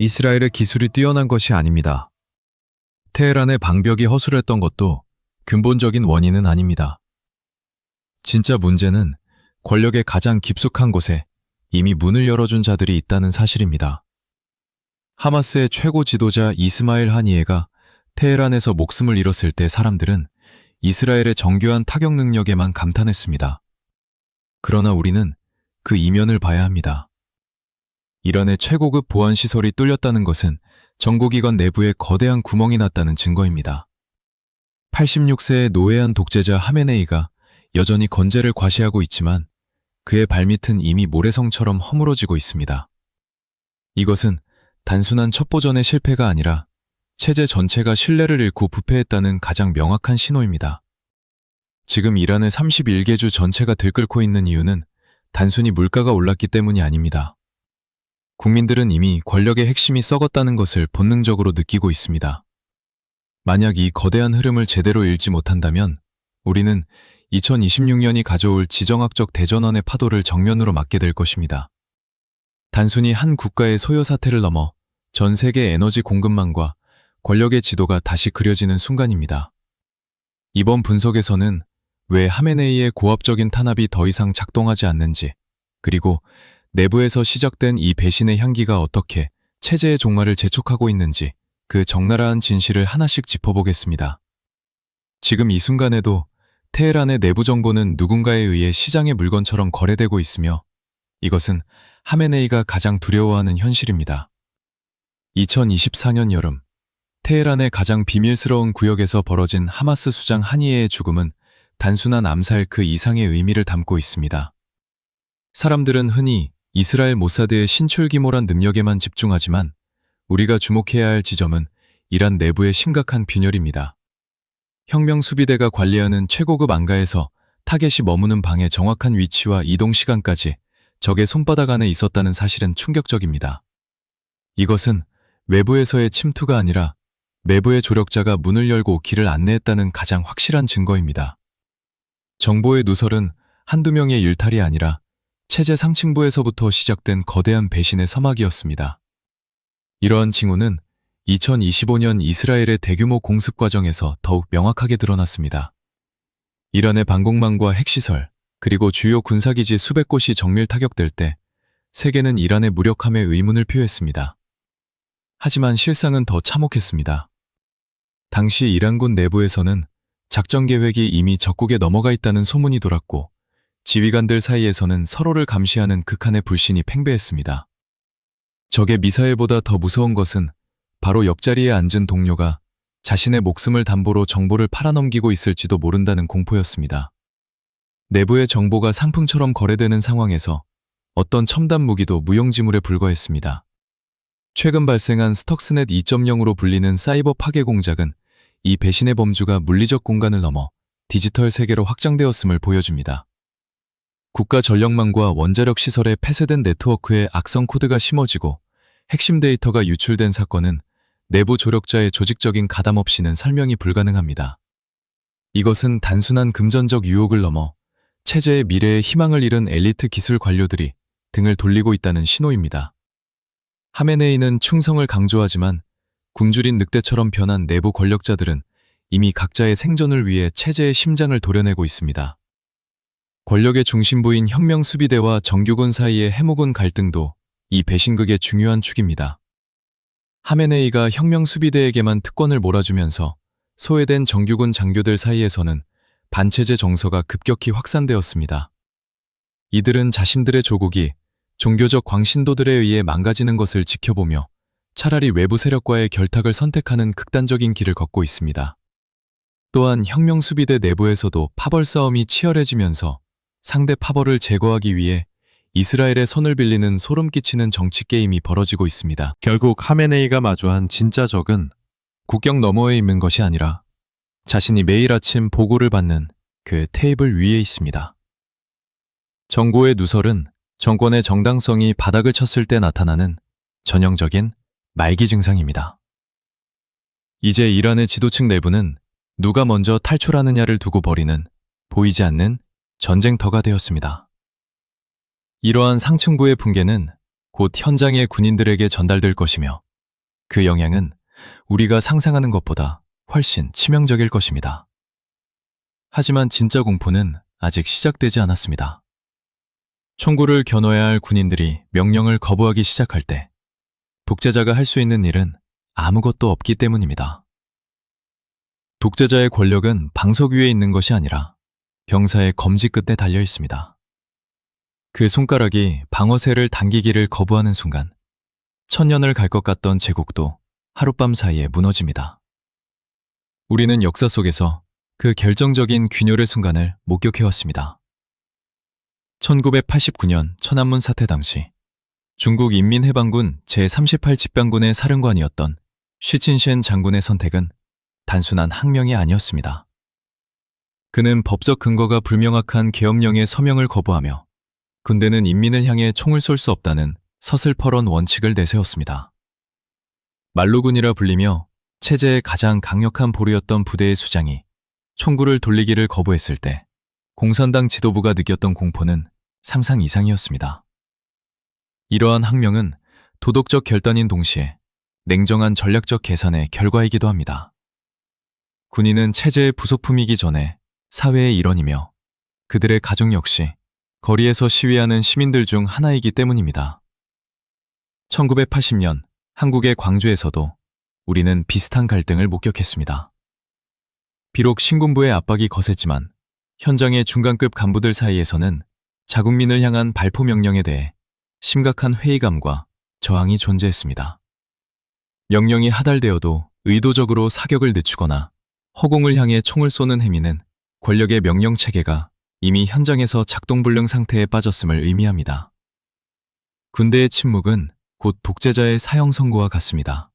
이스라엘의 기술이 뛰어난 것이 아닙니다. 테헤란의 방벽이 허술했던 것도 근본적인 원인은 아닙니다. 진짜 문제는 권력의 가장 깊숙한 곳에 이미 문을 열어준 자들이 있다는 사실입니다. 하마스의 최고 지도자 이스마일 하니예가 테헤란에서 목숨을 잃었을 때 사람들은 이스라엘의 정교한 타격 능력에만 감탄했습니다. 그러나 우리는 그 이면을 봐야 합니다. 이란의 최고급 보안 시설이 뚫렸다는 것은 정보기관 내부에 거대한 구멍이 났다는 증거입니다. 86세의 노예한 독재자 하메네이가 여전히 건재를 과시하고 있지만 그의 발밑은 이미 모래성처럼 허물어지고 있습니다. 이것은 단순한 첩보전의 실패가 아니라 체제 전체가 신뢰를 잃고 부패했다는 가장 명확한 신호입니다. 지금 이란의 31개 주 전체가 들끓고 있는 이유는 단순히 물가가 올랐기 때문이 아닙니다. 국민들은 이미 권력의 핵심이 썩었다는 것을 본능적으로 느끼고 있습니다. 만약 이 거대한 흐름을 제대로 읽지 못한다면 우리는 2026년이 가져올 지정학적 대전환의 파도를 정면으로 맞게 될 것입니다. 단순히 한 국가의 소요 사태를 넘어 전 세계 에너지 공급망과 권력의 지도가 다시 그려지는 순간입니다. 이번 분석에서는 왜 하메네이의 고압적인 탄압이 더 이상 작동하지 않는지, 그리고 내부에서 시작된 이 배신의 향기가 어떻게 체제의 종말을 재촉하고 있는지 그 적나라한 진실을 하나씩 짚어보겠습니다. 지금 이 순간에도 테헤란의 내부 정보는 누군가에 의해 시장의 물건처럼 거래되고 있으며 이것은 하메네이가 가장 두려워하는 현실입니다. 2024년 여름, 테헤란의 가장 비밀스러운 구역에서 벌어진 하마스 수장 하니예의 죽음은 단순한 암살 그 이상의 의미를 담고 있습니다. 사람들은 흔히 이스라엘 모사드의 신출귀몰한 능력에만 집중하지만 우리가 주목해야 할 지점은 이란 내부의 심각한 빈혈입니다. 혁명 수비대가 관리하는 최고급 안가에서 타겟이 머무는 방의 정확한 위치와 이동 시간까지 적의 손바닥 안에 있었다는 사실은 충격적입니다. 이것은 외부에서의 침투가 아니라 내부의 조력자가 문을 열고 길을 안내했다는 가장 확실한 증거입니다. 정보의 누설은 한두 명의 일탈이 아니라 체제 상층부에서부터 시작된 거대한 배신의 서막이었습니다. 이러한 징후는 2025년 이스라엘의 대규모 공습 과정에서 더욱 명확하게 드러났습니다. 이란의 방공망과 핵시설, 그리고 주요 군사기지 수백 곳이 정밀 타격될 때 세계는 이란의 무력함에 의문을 표했습니다. 하지만 실상은 더 참혹했습니다. 당시 이란군 내부에서는 작전 계획이 이미 적국에 넘어가 있다는 소문이 돌았고 지휘관들 사이에서는 서로를 감시하는 극한의 불신이 팽배했습니다. 적의 미사일보다 더 무서운 것은 바로 옆자리에 앉은 동료가 자신의 목숨을 담보로 정보를 팔아넘기고 있을지도 모른다는 공포였습니다. 내부의 정보가 상품처럼 거래되는 상황에서 어떤 첨단 무기도 무용지물에 불과했습니다. 최근 발생한 스톡스넷 2.0으로 불리는 사이버 파괴 공작은 이 배신의 범주가 물리적 공간을 넘어 디지털 세계로 확장되었음을 보여줍니다. 국가 전력망과 원자력 시설에 폐쇄된 네트워크에 악성 코드가 심어지고 핵심 데이터가 유출된 사건은 내부 조력자의 조직적인 가담 없이는 설명이 불가능합니다. 이것은 단순한 금전적 유혹을 넘어 체제의 미래에 희망을 잃은 엘리트 기술 관료들이 등을 돌리고 있다는 신호입니다. 하메네이는 충성을 강조하지만 굶주린 늑대처럼 변한 내부 권력자들은 이미 각자의 생존을 위해 체제의 심장을 도려내고 있습니다. 권력의 중심부인 혁명 수비대와 정규군 사이의 해묵은 갈등도 이 배신극의 중요한 축입니다. 하메네이가 혁명 수비대에게만 특권을 몰아주면서 소외된 정규군 장교들 사이에서는 반체제 정서가 급격히 확산되었습니다. 이들은 자신들의 조국이 종교적 광신도들에 의해 망가지는 것을 지켜보며 차라리 외부 세력과의 결탁을 선택하는 극단적인 길을 걷고 있습니다. 또한 혁명 수비대 내부에서도 파벌 싸움이 치열해지면서 상대 파벌을 제거하기 위해 이스라엘의 손을 빌리는 소름 끼치는 정치 게임이 벌어지고 있습니다. 결국 하메네이가 마주한 진짜 적은 국경 너머에 있는 것이 아니라 자신이 매일 아침 보고를 받는 그 테이블 위에 있습니다. 정고의 누설은 정권의 정당성이 바닥을 쳤을 때 나타나는 전형적인 말기 증상입니다. 이제 이란의 지도층 내부는 누가 먼저 탈출하느냐를 두고 벌이는 보이지 않는 전쟁터가 되었습니다. 이러한 상층부의 붕괴는 곧 현장의 군인들에게 전달될 것이며 그 영향은 우리가 상상하는 것보다 훨씬 치명적일 것입니다. 하지만 진짜 공포는 아직 시작되지 않았습니다. 총구를 겨눠야 할 군인들이 명령을 거부하기 시작할 때 독재자가 할 수 있는 일은 아무것도 없기 때문입니다. 독재자의 권력은 방석 위에 있는 것이 아니라 병사의 검지 끝에 달려 있습니다. 그 손가락이 방어쇠를 당기기를 거부하는 순간 천년을 갈 것 같던 제국도 하룻밤 사이에 무너집니다. 우리는 역사 속에서 그 결정적인 균열의 순간을 목격해왔습니다. 1989년 천안문 사태 당시 중국 인민해방군 제38집병군의 사령관이었던 쉬친셴 장군의 선택은 단순한 항명이 아니었습니다. 그는 법적 근거가 불명확한 계엄령의 서명을 거부하며 군대는 인민을 향해 총을 쏠 수 없다는 서슬퍼런 원칙을 내세웠습니다. 말로군이라 불리며 체제의 가장 강력한 보루였던 부대의 수장이 총구를 돌리기를 거부했을 때 공산당 지도부가 느꼈던 공포는 상상 이상이었습니다. 이러한 항명은 도덕적 결단인 동시에 냉정한 전략적 계산의 결과이기도 합니다. 군인은 체제의 부속품이기 전에 사회의 일원이며 그들의 가족 역시 거리에서 시위하는 시민들 중 하나이기 때문입니다. 1980년 한국의 광주에서도 우리는 비슷한 갈등을 목격했습니다. 비록 신군부의 압박이 거셌지만 현장의 중간급 간부들 사이에서는 자국민을 향한 발포 명령에 대해 심각한 회의감과 저항이 존재했습니다. 명령이 하달되어도 의도적으로 사격을 늦추거나 허공을 향해 총을 쏘는 행위는 권력의 명령 체계가 이미 현장에서 작동불능 상태에 빠졌음을 의미합니다. 군대의 침묵은 곧 독재자의 사형 선고와 같습니다.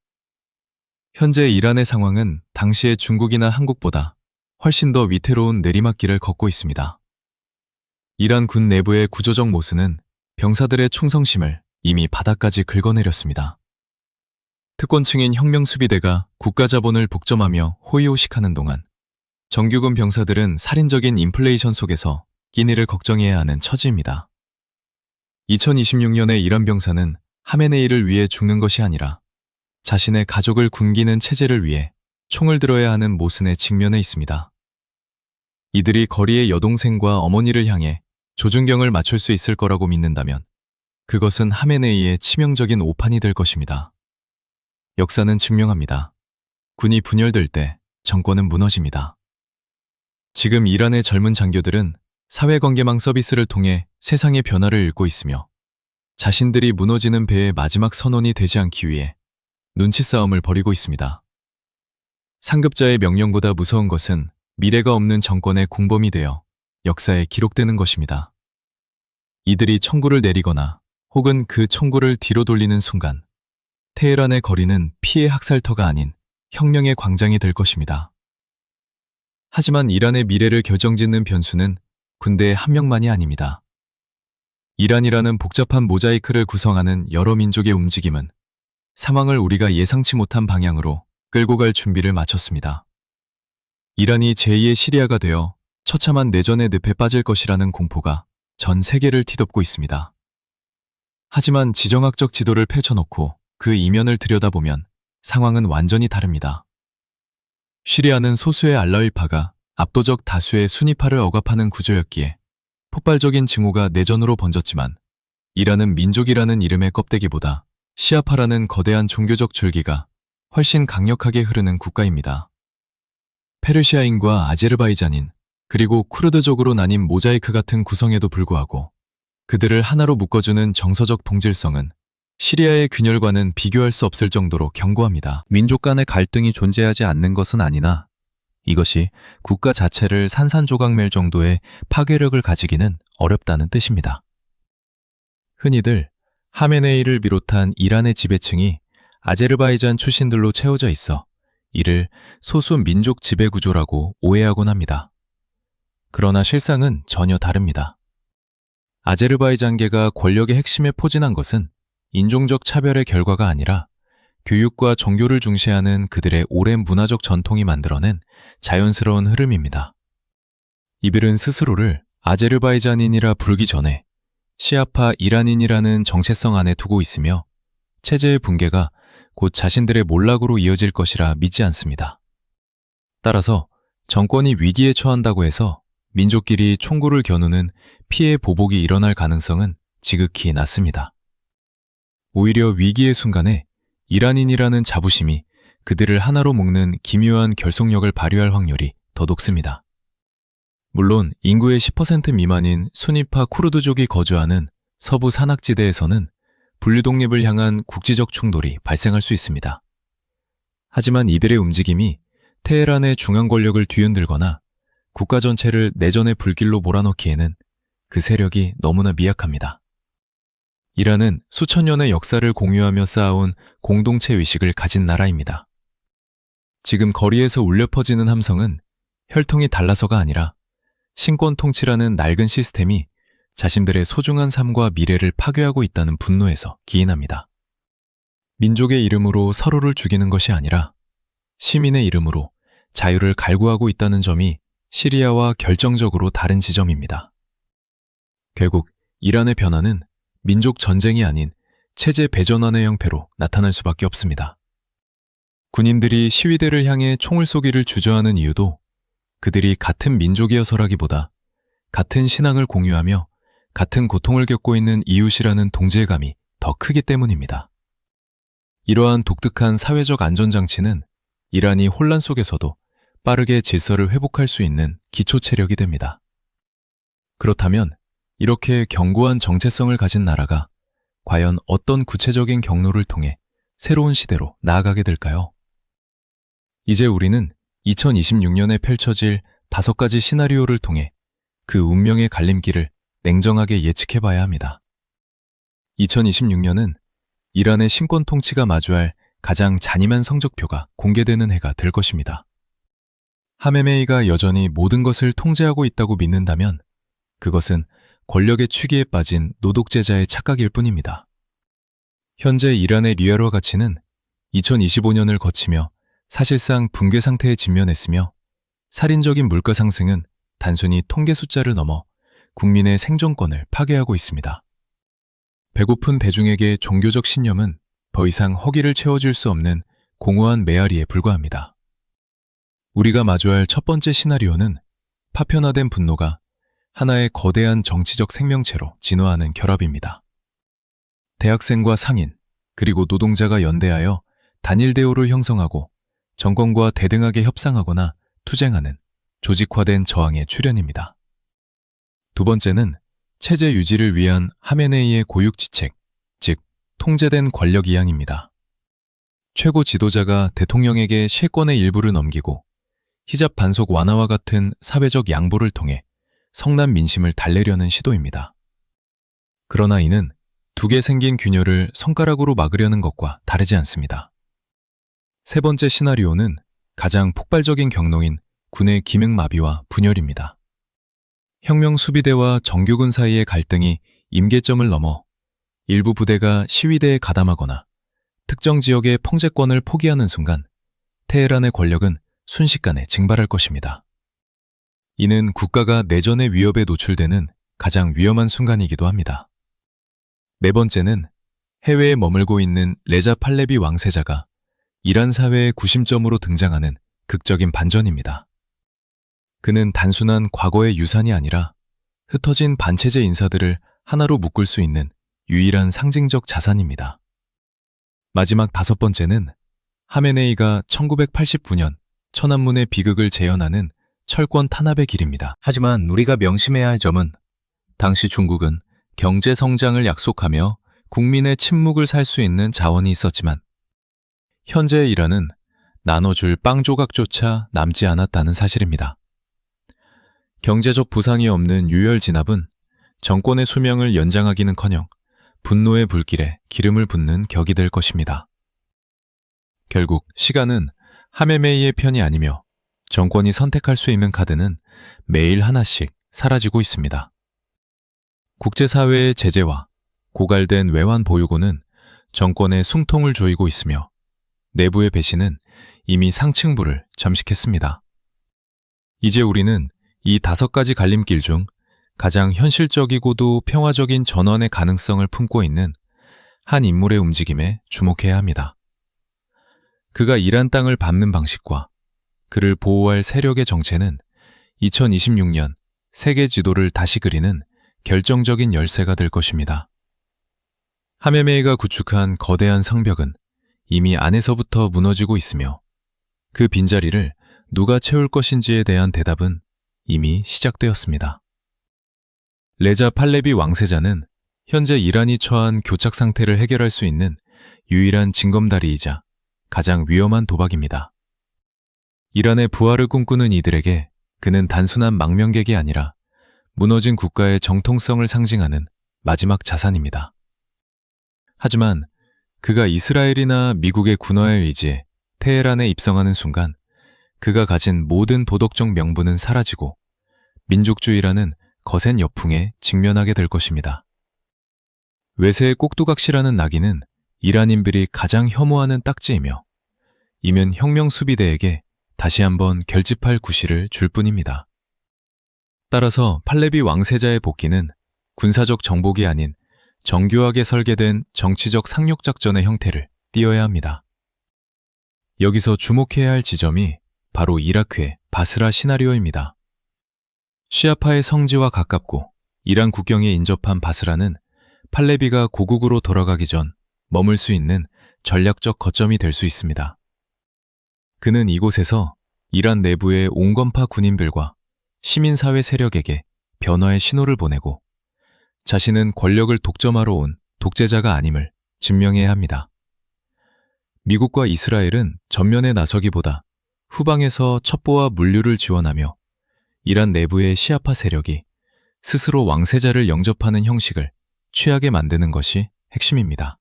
현재 이란의 상황은 당시의 중국이나 한국보다 훨씬 더 위태로운 내리막길을 걷고 있습니다. 이란 군 내부의 구조적 모순은 병사들의 충성심을 이미 바닥까지 긁어내렸습니다. 특권층인 혁명수비대가 국가자본을 독점하며 호의호식하는 동안 정규군 병사들은 살인적인 인플레이션 속에서 끼니를 걱정해야 하는 처지입니다. 2026년의 이란 병사는 하메네이를 위해 죽는 것이 아니라 자신의 가족을 굶기는 체제를 위해 총을 들어야 하는 모순에 직면해 있습니다. 이들이 거리의 여동생과 어머니를 향해 조준경을 맞출 수 있을 거라고 믿는다면 그것은 하메네이의 치명적인 오판이 될 것입니다. 역사는 증명합니다. 군이 분열될 때 정권은 무너집니다. 지금 이란의 젊은 장교들은 사회관계망 서비스를 통해 세상의 변화를 읽고 있으며 자신들이 무너지는 배의 마지막 선원이 되지 않기 위해 눈치 싸움을 벌이고 있습니다. 상급자의 명령보다 무서운 것은 미래가 없는 정권의 공범이 되어 역사에 기록되는 것입니다. 이들이 총구를 내리거나 혹은 그 총구를 뒤로 돌리는 순간 테헤란의 거리는 피의 학살터가 아닌 혁명의 광장이 될 것입니다. 하지만 이란의 미래를 결정짓는 변수는 군대의 한 명만이 아닙니다. 이란이라는 복잡한 모자이크를 구성하는 여러 민족의 움직임은 상황을 우리가 예상치 못한 방향으로 끌고 갈 준비를 마쳤습니다. 이란이 제2의 시리아가 되어 처참한 내전의 늪에 빠질 것이라는 공포가 전 세계를 뒤덮고 있습니다. 하지만 지정학적 지도를 펼쳐놓고 그 이면을 들여다보면 상황은 완전히 다릅니다. 시리아는 소수의 알라위파가 압도적 다수의 수니파를 억압하는 구조였기에 폭발적인 징후가 내전으로 번졌지만 이란은 민족이라는 이름의 껍데기보다 시아파라는 거대한 종교적 줄기가 훨씬 강력하게 흐르는 국가입니다. 페르시아인과 아제르바이잔인 그리고 쿠르드족으로 나뉜 모자이크 같은 구성에도 불구하고 그들을 하나로 묶어주는 정서적 동질성은 시리아의 균열과는 비교할 수 없을 정도로 견고합니다. 민족 간의 갈등이 존재하지 않는 것은 아니나 이것이 국가 자체를 산산조각 낼 정도의 파괴력을 가지기는 어렵다는 뜻입니다. 흔히들 하메네이를 비롯한 이란의 지배층이 아제르바이잔 출신들로 채워져 있어 이를 소수 민족 지배 구조라고 오해하곤 합니다. 그러나 실상은 전혀 다릅니다. 아제르바이잔계가 권력의 핵심에 포진한 것은 인종적 차별의 결과가 아니라 교육과 종교를 중시하는 그들의 오랜 문화적 전통이 만들어낸 자연스러운 흐름입니다. 이들은 스스로를 아제르바이잔인이라 부르기 전에 시아파 이란인이라는 정체성 안에 두고 있으며 체제의 붕괴가 곧 자신들의 몰락으로 이어질 것이라 믿지 않습니다. 따라서 정권이 위기에 처한다고 해서 민족끼리 총구를 겨누는 피해 보복이 일어날 가능성은 지극히 낮습니다. 오히려 위기의 순간에 이란인이라는 자부심이 그들을 하나로 묶는 기묘한 결속력을 발휘할 확률이 더 높습니다. 물론 인구의 10% 미만인 수니파 쿠르드족이 거주하는 서부 산악지대에서는 분류 독립을 향한 국지적 충돌이 발생할 수 있습니다. 하지만 이들의 움직임이 테헤란의 중앙 권력을 뒤흔들거나 국가 전체를 내전의 불길로 몰아넣기에는 그 세력이 너무나 미약합니다. 이란은 수천 년의 역사를 공유하며 쌓아온 공동체 의식을 가진 나라입니다. 지금 거리에서 울려 퍼지는 함성은 혈통이 달라서가 아니라 신권 통치라는 낡은 시스템이 자신들의 소중한 삶과 미래를 파괴하고 있다는 분노에서 기인합니다. 민족의 이름으로 서로를 죽이는 것이 아니라 시민의 이름으로 자유를 갈구하고 있다는 점이 시리아와 결정적으로 다른 지점입니다. 결국 이란의 변화는 민족 전쟁이 아닌 체제 배전환의 형태로 나타날 수밖에 없습니다. 군인들이 시위대를 향해 총을 쏘기를 주저하는 이유도 그들이 같은 민족이어서라기보다 같은 신앙을 공유하며 같은 고통을 겪고 있는 이웃이라는 동질감이 더 크기 때문입니다. 이러한 독특한 사회적 안전장치는 이란이 혼란 속에서도 빠르게 질서를 회복할 수 있는 기초 체력이 됩니다. 그렇다면 이렇게 견고한 정체성을 가진 나라가 과연 어떤 구체적인 경로를 통해 새로운 시대로 나아가게 될까요? 이제 우리는 2026년에 펼쳐질 5가지 시나리오를 통해 그 운명의 갈림길을 냉정하게 예측해봐야 합니다. 2026년은 이란의 신권 통치가 마주할 가장 잔인한 성적표가 공개되는 해가 될 것입니다. 하메네이가 여전히 모든 것을 통제하고 있다고 믿는다면 그것은 권력의 취기에 빠진 노독제자의 착각일 뿐입니다. 현재 이란의 리알화 가치는 2025년을 거치며 사실상 붕괴 상태에 직면했으며 살인적인 물가 상승은 단순히 통계 숫자를 넘어 국민의 생존권을 파괴하고 있습니다. 배고픈 대중에게 종교적 신념은 더 이상 허기를 채워줄 수 없는 공허한 메아리에 불과합니다. 우리가 마주할 첫 번째 시나리오는 파편화된 분노가 하나의 거대한 정치적 생명체로 진화하는 결합입니다. 대학생과 상인, 그리고 노동자가 연대하여 단일 대우를 형성하고 정권과 대등하게 협상하거나 투쟁하는 조직화된 저항의 출현입니다. 두 번째는 체제 유지를 위한 하메네이의 고육지책, 즉 통제된 권력 이양입니다. 최고 지도자가 대통령에게 실권의 일부를 넘기고 히잡 반속 완화와 같은 사회적 양보를 통해 성난 민심을 달래려는 시도입니다. 그러나 이는 두개 생긴 균열을 손가락으로 막으려는 것과 다르지 않습니다. 세 번째 시나리오는 가장 폭발적인 경로인 군의 기능마비와 분열입니다. 혁명 수비대와 정규군 사이의 갈등이 임계점을 넘어 일부 부대가 시위대에 가담하거나 특정 지역의 통제권을 포기하는 순간 테헤란의 권력은 순식간에 증발할 것입니다. 이는 국가가 내전의 위협에 노출되는 가장 위험한 순간이기도 합니다. 네 번째는 해외에 머물고 있는 레자 팔레비 왕세자가 이란 사회의 구심점으로 등장하는 극적인 반전입니다. 그는 단순한 과거의 유산이 아니라 흩어진 반체제 인사들을 하나로 묶을 수 있는 유일한 상징적 자산입니다. 마지막 다섯 번째는 하메네이가 1989년 천안문의 비극을 재현하는 철권 탄압의 길입니다. 하지만 우리가 명심해야 할 점은 당시 중국은 경제 성장을 약속하며 국민의 침묵을 살 수 있는 자원이 있었지만 현재의 이란은 나눠줄 빵 조각조차 남지 않았다는 사실입니다. 경제적 부상이 없는 유혈 진압은 정권의 수명을 연장하기는커녕 분노의 불길에 기름을 붓는 격이 될 것입니다. 결국 시간은 하메네이의 편이 아니며 정권이 선택할 수 있는 카드는 매일 하나씩 사라지고 있습니다. 국제사회의 제재와 고갈된 외환 보유고는 정권의 숨통을 조이고 있으며 내부의 배신은 이미 상층부를 잠식했습니다. 이제 우리는 이 5가지 갈림길 중 가장 현실적이고도 평화적인 전환의 가능성을 품고 있는 한 인물의 움직임에 주목해야 합니다. 그가 이란 땅을 밟는 방식과 그를 보호할 세력의 정체는 2026년 세계 지도를 다시 그리는 결정적인 열쇠가 될 것입니다. 하메메이가 구축한 거대한 성벽은 이미 안에서부터 무너지고 있으며 그 빈자리를 누가 채울 것인지에 대한 대답은 이미 시작되었습니다. 레자 팔레비 왕세자는 현재 이란이 처한 교착 상태를 해결할 수 있는 유일한 징검다리이자 가장 위험한 도박입니다. 이란의 부활을 꿈꾸는 이들에게 그는 단순한 망명객이 아니라 무너진 국가의 정통성을 상징하는 마지막 자산입니다. 하지만 그가 이스라엘이나 미국의 군화에 의지해 테헤란에 입성하는 순간 그가 가진 모든 도덕적 명분은 사라지고 민족주의라는 거센 역풍에 직면하게 될 것입니다. 외세의 꼭두각시라는 낙인은 이란인들이 가장 혐오하는 딱지이며 이면 혁명 수비대에게 다시 한번 결집할 구실을 줄 뿐입니다. 따라서 팔레비 왕세자의 복귀는 군사적 정복이 아닌 정교하게 설계된 정치적 상륙작전의 형태를 띄어야 합니다. 여기서 주목해야 할 지점이 바로 이라크의 바스라 시나리오입니다. 시아파의 성지와 가깝고 이란 국경에 인접한 바스라는 팔레비가 고국으로 돌아가기 전 머물 수 있는 전략적 거점이 될 수 있습니다. 그는 이곳에서 이란 내부의 온건파 군인들과 시민사회 세력에게 변화의 신호를 보내고 자신은 권력을 독점하러 온 독재자가 아님을 증명해야 합니다. 미국과 이스라엘은 전면에 나서기보다 후방에서 첩보와 물류를 지원하며 이란 내부의 시아파 세력이 스스로 왕세자를 영접하는 형식을 취하게 만드는 것이 핵심입니다.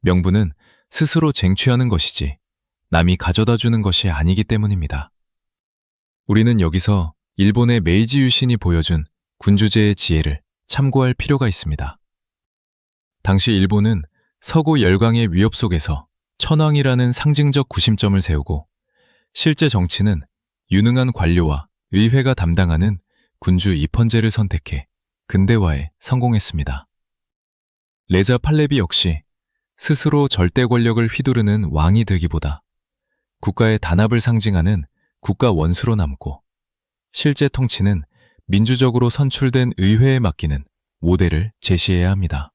명분은 스스로 쟁취하는 것이지 남이 가져다 주는 것이 아니기 때문입니다. 우리는 여기서 일본의 메이지 유신이 보여준 군주제의 지혜를 참고할 필요가 있습니다. 당시 일본은 서구 열강의 위협 속에서 천황이라는 상징적 구심점을 세우고 실제 정치는 유능한 관료와 의회가 담당하는 군주 입헌제를 선택해 근대화에 성공했습니다. 레자 팔레비 역시 스스로 절대 권력을 휘두르는 왕이 되기보다 국가의 단합을 상징하는 국가 원수로 남고 실제 통치는 민주적으로 선출된 의회에 맡기는 모델을 제시해야 합니다.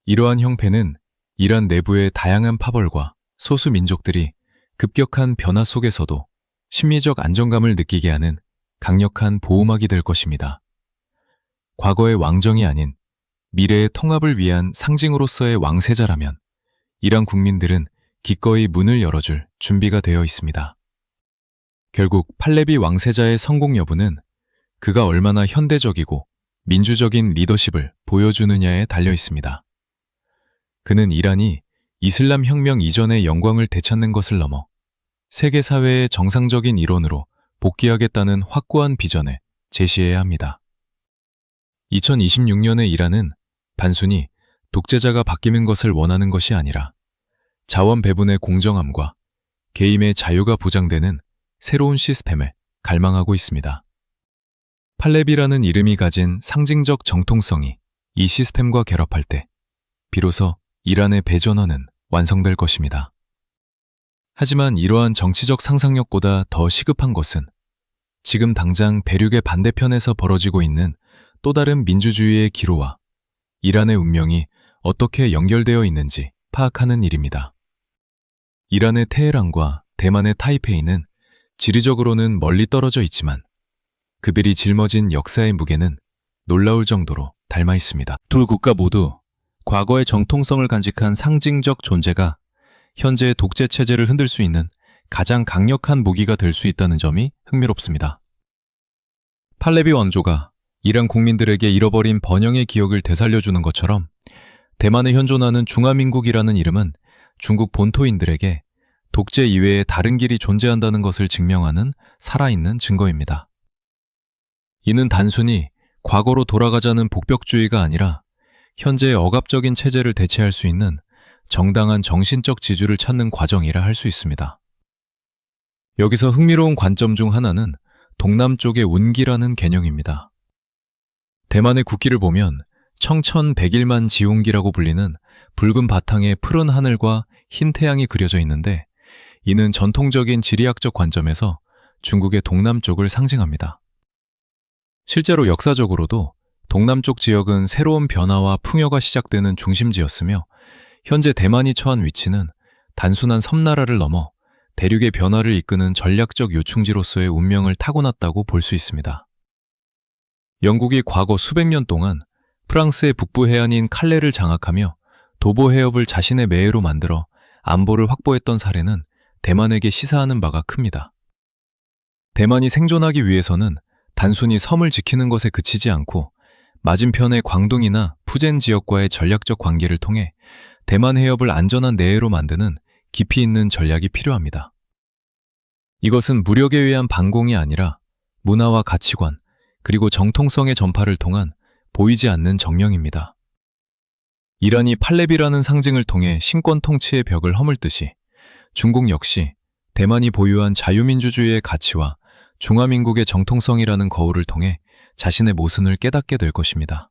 이러한 형태는 이란 내부의 다양한 파벌과 소수 민족들이 급격한 변화 속에서도 심리적 안정감을 느끼게 하는 강력한 보호막이 될 것입니다. 과거의 왕정이 아닌 미래의 통합을 위한 상징으로서의 왕세자라면 이란 국민들은 기꺼이 문을 열어줄 준비가 되어 있습니다. 결국 팔레비 왕세자의 성공 여부는 그가 얼마나 현대적이고 민주적인 리더십을 보여주느냐에 달려 있습니다. 그는 이란이 이슬람 혁명 이전의 영광을 되찾는 것을 넘어 세계 사회의 정상적인 일원으로 복귀하겠다는 확고한 비전을 제시해야 합니다. 2026년의 이란은 단순히 독재자가 바뀌는 것을 원하는 것이 아니라 자원 배분의 공정함과 개인의 자유가 보장되는 새로운 시스템을 갈망하고 있습니다. 팔레비라는 이름이 가진 상징적 정통성이 이 시스템과 결합할 때 비로소 이란의 배전원은 완성될 것입니다. 하지만 이러한 정치적 상상력보다 더 시급한 것은 지금 당장 대륙의 반대편에서 벌어지고 있는 또 다른 민주주의의 기로와 이란의 운명이 어떻게 연결되어 있는지 파악하는 일입니다. 이란의 테헤란과 대만의 타이페이는 지리적으로는 멀리 떨어져 있지만 그들이 짊어진 역사의 무게는 놀라울 정도로 닮아 있습니다. 두 국가 모두 과거의 정통성을 간직한 상징적 존재가 현재의 독재 체제를 흔들 수 있는 가장 강력한 무기가 될 수 있다는 점이 흥미롭습니다. 팔레비 왕조가 이란 국민들에게 잃어버린 번영의 기억을 되살려주는 것처럼 대만에 현존하는 중화민국이라는 이름은 중국 본토인들에게 독재 이외에 다른 길이 존재한다는 것을 증명하는 살아있는 증거입니다. 이는 단순히 과거로 돌아가자는 복벽주의가 아니라 현재의 억압적인 체제를 대체할 수 있는 정당한 정신적 지주를 찾는 과정이라 할 수 있습니다. 여기서 흥미로운 관점 중 하나는 동남쪽의 운기라는 개념입니다. 대만의 국기를 보면 청천백일만 지운기라고 불리는 붉은 바탕에 푸른 하늘과 흰 태양이 그려져 있는데 이는 전통적인 지리학적 관점에서 중국의 동남쪽을 상징합니다. 실제로 역사적으로도 동남쪽 지역은 새로운 변화와 풍요가 시작되는 중심지였으며 현재 대만이 처한 위치는 단순한 섬나라를 넘어 대륙의 변화를 이끄는 전략적 요충지로서의 운명을 타고났다고 볼 수 있습니다. 영국이 과거 수백 년 동안 프랑스의 북부 해안인 칼레를 장악하며 도보 해협을 자신의 매해로 만들어 안보를 확보했던 사례는 대만에게 시사하는 바가 큽니다. 대만이 생존하기 위해서는 단순히 섬을 지키는 것에 그치지 않고 맞은편의 광둥이나 푸젠 지역과의 전략적 관계를 통해 대만 해협을 안전한 내해로 만드는 깊이 있는 전략이 필요합니다. 이것은 무력에 의한 반공이 아니라 문화와 가치관, 그리고 정통성의 전파를 통한 보이지 않는 정령입니다. 이란이 팔레비라는 상징을 통해 신권 통치의 벽을 허물듯이 중국 역시 대만이 보유한 자유민주주의의 가치와 중화민국의 정통성이라는 거울을 통해 자신의 모순을 깨닫게 될 것입니다.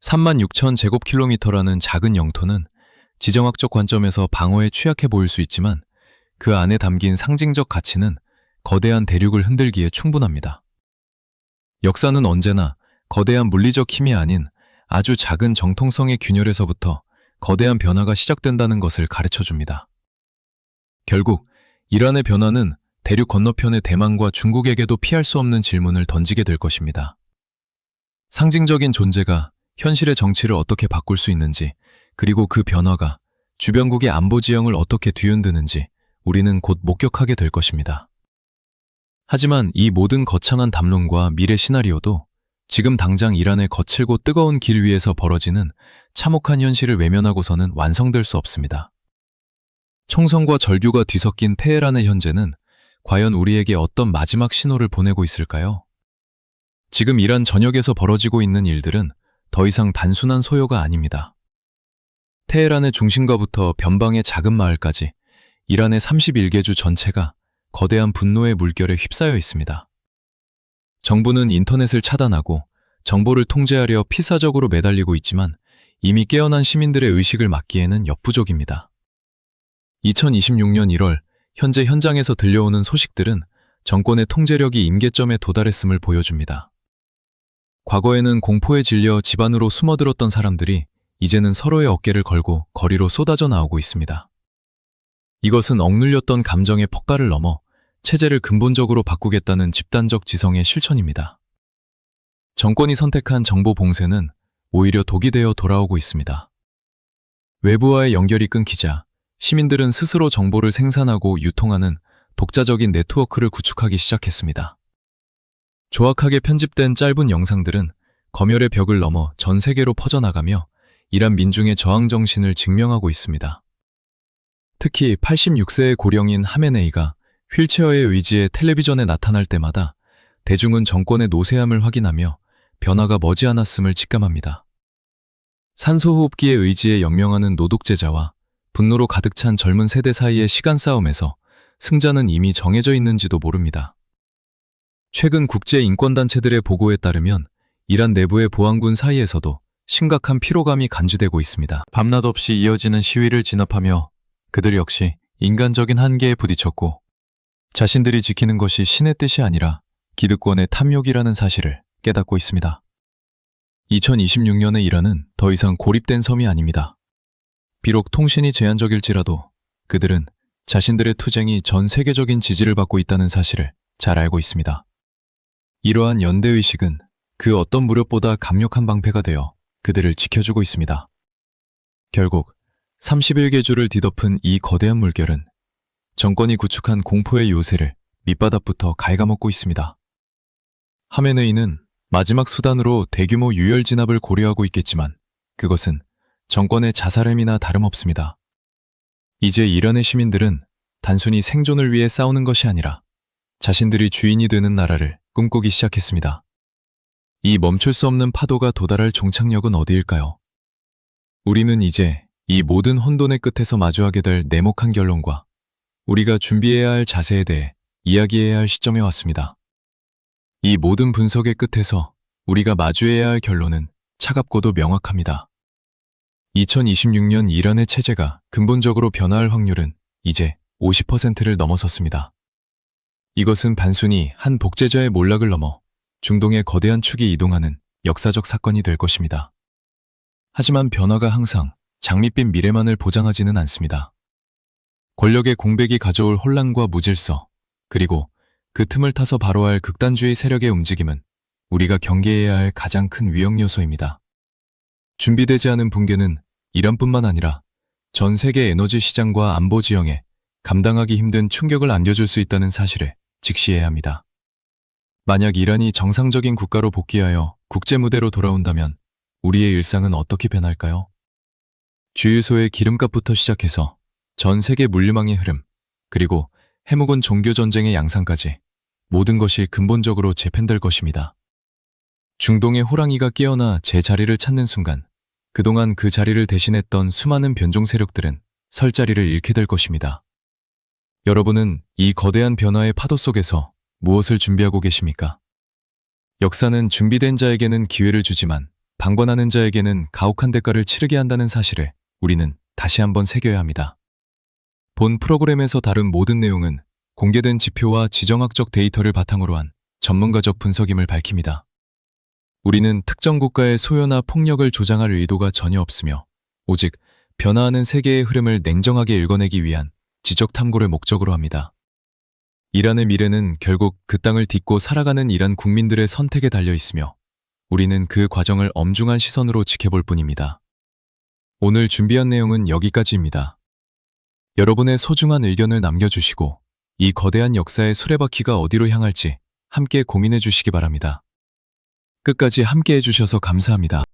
36,000제곱킬로미터라는 작은 영토는 지정학적 관점에서 방어에 취약해 보일 수 있지만 그 안에 담긴 상징적 가치는 거대한 대륙을 흔들기에 충분합니다. 역사는 언제나 거대한 물리적 힘이 아닌 아주 작은 정통성의 균열에서부터 거대한 변화가 시작된다는 것을 가르쳐줍니다. 결국 이란의 변화는 대륙 건너편의 대만과 중국에게도 피할 수 없는 질문을 던지게 될 것입니다. 상징적인 존재가 현실의 정치를 어떻게 바꿀 수 있는지, 그리고 그 변화가 주변국의 안보 지형을 어떻게 뒤흔드는지 우리는 곧 목격하게 될 것입니다. 하지만 이 모든 거창한 담론과 미래 시나리오도 지금 당장 이란의 거칠고 뜨거운 길 위에서 벌어지는 참혹한 현실을 외면하고서는 완성될 수 없습니다. 총성과 절규가 뒤섞인 테헤란의 현재는 과연 우리에게 어떤 마지막 신호를 보내고 있을까요? 지금 이란 전역에서 벌어지고 있는 일들은 더 이상 단순한 소요가 아닙니다. 테헤란의 중심가부터 변방의 작은 마을까지 이란의 31개주 전체가 거대한 분노의 물결에 휩싸여 있습니다. 정부는 인터넷을 차단하고 정보를 통제하려 필사적으로 매달리고 있지만 이미 깨어난 시민들의 의식을 막기에는 역부족입니다. 2026년 1월 현재 현장에서 들려오는 소식들은 정권의 통제력이 임계점에 도달했음을 보여줍니다. 과거에는 공포에 질려 집 안으로 숨어들었던 사람들이 이제는 서로의 어깨를 걸고 거리로 쏟아져 나오고 있습니다. 이것은 억눌렸던 감정의 폭발을 넘어 체제를 근본적으로 바꾸겠다는 집단적 지성의 실천입니다. 정권이 선택한 정보 봉쇄는 오히려 독이 되어 돌아오고 있습니다. 외부와의 연결이 끊기자 시민들은 스스로 정보를 생산하고 유통하는 독자적인 네트워크를 구축하기 시작했습니다. 조악하게 편집된 짧은 영상들은 검열의 벽을 넘어 전 세계로 퍼져나가며 이란 민중의 저항 정신을 증명하고 있습니다. 특히 86세의 고령인 하메네이가 휠체어에 의지해 텔레비전에 나타날 때마다 대중은 정권의 노쇠함을 확인하며 변화가 머지않았음을 직감합니다. 산소호흡기에 의지해 연명하는 노독제자와 분노로 가득 찬 젊은 세대 사이의 시간 싸움에서 승자는 이미 정해져 있는지도 모릅니다. 최근 국제인권단체들의 보고에 따르면 이란 내부의 보안군 사이에서도 심각한 피로감이 간주되고 있습니다. 밤낮 없이 이어지는 시위를 진압하며 그들 역시 인간적인 한계에 부딪혔고 자신들이 지키는 것이 신의 뜻이 아니라 기득권의 탐욕이라는 사실을 깨닫고 있습니다. 2026년의 이란은 더 이상 고립된 섬이 아닙니다. 비록 통신이 제한적일지라도 그들은 자신들의 투쟁이 전 세계적인 지지를 받고 있다는 사실을 잘 알고 있습니다. 이러한 연대의식은 그 어떤 무력보다 강력한 방패가 되어 그들을 지켜주고 있습니다. 결국 31개 주를 뒤덮은 이 거대한 물결은 정권이 구축한 공포의 요새를 밑바닥부터 갉아먹고 있습니다. 하메네이는 마지막 수단으로 대규모 유혈 진압을 고려하고 있겠지만 그것은 정권의 자살행위나 다름없습니다. 이제 이란의 시민들은 단순히 생존을 위해 싸우는 것이 아니라 자신들이 주인이 되는 나라를 꿈꾸기 시작했습니다. 이 멈출 수 없는 파도가 도달할 종착역은 어디일까요? 우리는 이제 이 모든 혼돈의 끝에서 마주하게 될 내목한 결론과 우리가 준비해야 할 자세에 대해 이야기해야 할 시점에 왔습니다. 이 모든 분석의 끝에서 우리가 마주해야 할 결론은 차갑고도 명확합니다. 2026년 이란의 체제가 근본적으로 변화할 확률은 이제 50%를 넘어섰습니다. 이것은 단순히 한 독재자의 몰락을 넘어 중동의 거대한 축이 이동하는 역사적 사건이 될 것입니다. 하지만 변화가 항상 장밋빛 미래만을 보장하지는 않습니다. 권력의 공백이 가져올 혼란과 무질서, 그리고 그 틈을 타서 바로할 극단주의 세력의 움직임은 우리가 경계해야 할 가장 큰 위험 요소입니다. 준비되지 않은 붕괴는 이란뿐만 아니라 전 세계 에너지 시장과 안보 지형에 감당하기 힘든 충격을 안겨줄 수 있다는 사실에 직시해야 합니다. 만약 이란이 정상적인 국가로 복귀하여 국제 무대로 돌아온다면 우리의 일상은 어떻게 변할까요? 주유소의 기름값부터 시작해서 전 세계 물류망의 흐름, 그리고 해묵은 종교 전쟁의 양상까지 모든 것이 근본적으로 재편될 것입니다. 중동의 호랑이가 깨어나 제 자리를 찾는 순간 그동안 그 자리를 대신했던 수많은 변종 세력들은 설 자리를 잃게 될 것입니다. 여러분은 이 거대한 변화의 파도 속에서 무엇을 준비하고 계십니까? 역사는 준비된 자에게는 기회를 주지만 방관하는 자에게는 가혹한 대가를 치르게 한다는 사실을 우리는 다시 한번 새겨야 합니다. 본 프로그램에서 다룬 모든 내용은 공개된 지표와 지정학적 데이터를 바탕으로 한 전문가적 분석임을 밝힙니다. 우리는 특정 국가의 소요나 폭력을 조장할 의도가 전혀 없으며 오직 변화하는 세계의 흐름을 냉정하게 읽어내기 위한 지적 탐구를 목적으로 합니다. 이란의 미래는 결국 그 땅을 딛고 살아가는 이란 국민들의 선택에 달려 있으며 우리는 그 과정을 엄중한 시선으로 지켜볼 뿐입니다. 오늘 준비한 내용은 여기까지입니다. 여러분의 소중한 의견을 남겨주시고 이 거대한 역사의 수레바퀴가 어디로 향할지 함께 고민해 주시기 바랍니다. 끝까지 함께 해주셔서 감사합니다.